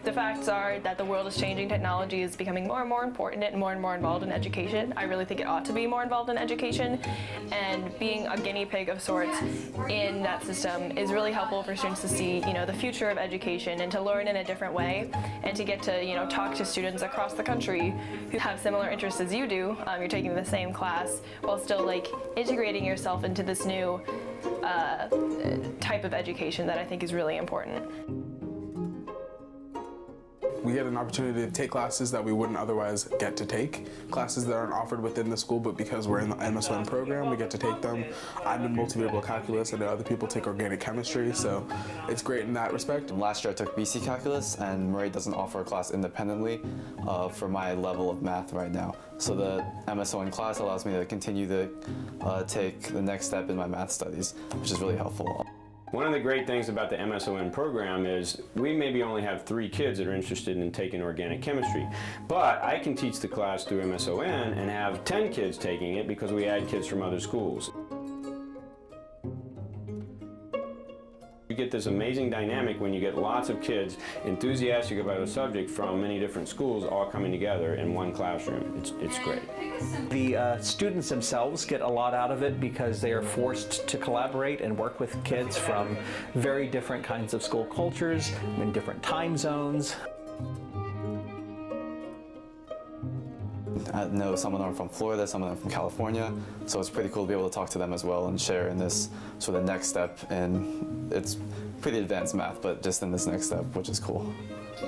The facts are that the world is changing, technology is becoming more and more important and more involved in education. I really think it ought to be more involved in education, and being a guinea pig of sorts in that system is really helpful for students to see, the future of education and to learn in a different way, and to get to, talk to students across the country who have similar interests as you do. You're taking the same class while still integrating yourself into this new type of education that I think is really important. We get an opportunity to take classes that we wouldn't otherwise get to take, classes that aren't offered within the school, but because we're in the MSON program, we get to take them. I'm in multivariable calculus, I know other people take organic chemistry, so it's great in that respect. Last year I took BC calculus, and Murray doesn't offer a class independently for my level of math right now. So the MSON class allows me to continue to take the next step in my math studies, which is really helpful. One of the great things about the MSON program is we maybe only have 3 kids that are interested in taking organic chemistry, but I can teach the class through MSON and have 10 kids taking it because we add kids from other schools. You get this amazing dynamic when you get lots of kids enthusiastic about a subject from many different schools all coming together in one classroom. It's great. The students themselves get a lot out of it because they are forced to collaborate and work with kids from very different kinds of school cultures in different time zones. I know some of them are from Florida, some of them from California, so it's pretty cool to be able to talk to them as well and share in this sort of next step. And it's pretty advanced math, but just in this next step, which is cool.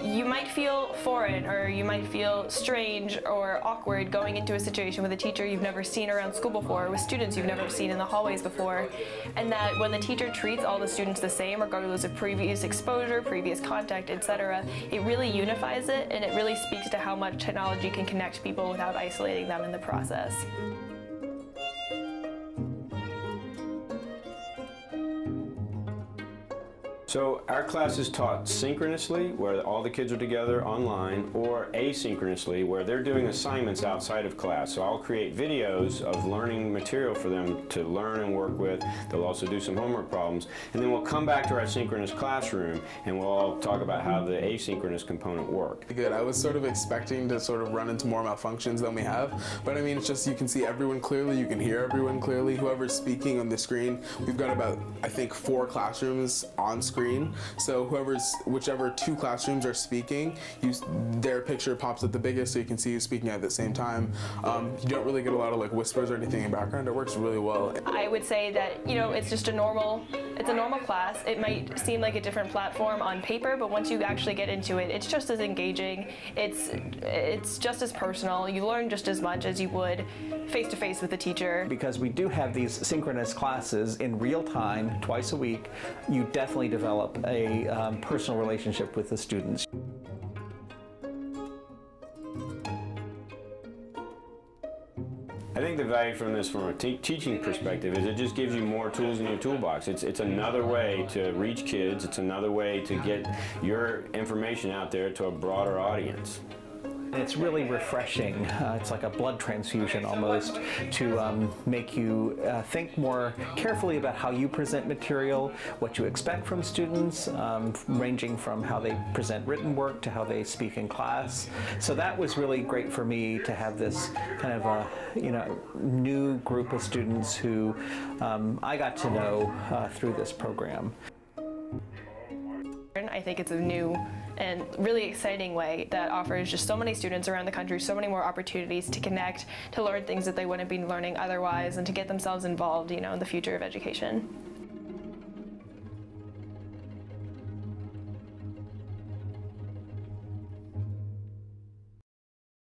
You might feel foreign, or you might feel strange or awkward going into a situation with a teacher you've never seen around school before, with students you've never seen in the hallways before, and that when the teacher treats all the students the same, regardless of previous exposure, previous contact, etc., it really unifies it, and it really speaks to how much technology can connect people without isolating them in the process. So our class is taught synchronously, where all the kids are together online, or asynchronously, where they're doing assignments outside of class. So I'll create videos of learning material for them to learn and work with. They'll also do some homework problems. And then we'll come back to our synchronous classroom, and we'll all talk about how the asynchronous component worked. Good. I was sort of expecting to sort of run into more malfunctions than we have, but I mean, it's just you can see everyone clearly, you can hear everyone clearly. Whoever's speaking on the screen, we've got about, I think, 4 classrooms on screen. So whichever 2 classrooms are speaking, their picture pops up the biggest, so you can see who's speaking at the same time. You don't really get a lot of whispers or anything in background. It works really well. I would say that it's just a normal class. It might seem like a different platform on paper, but once you actually get into it, it's just as engaging. It's just as personal. You learn just as much as you would face-to-face with a teacher. Because we do have these synchronous classes in real time, twice a week, you definitely develop a personal relationship with the students. I think the value from this from a teaching perspective is it just gives you more tools in your toolbox. It's another way to reach kids. It's another way to get your information out there to a broader audience. It's really refreshing. It's like a blood transfusion almost to make you think more carefully about how you present material, what you expect from students, ranging from how they present written work to how they speak in class. So that was really great for me to have this kind of a new group of students who I got to know through this program. I think it's a new and really exciting way that offers just so many students around the country so many more opportunities to connect, to learn things that they wouldn't be learning otherwise, and to get themselves involved, in the future of education.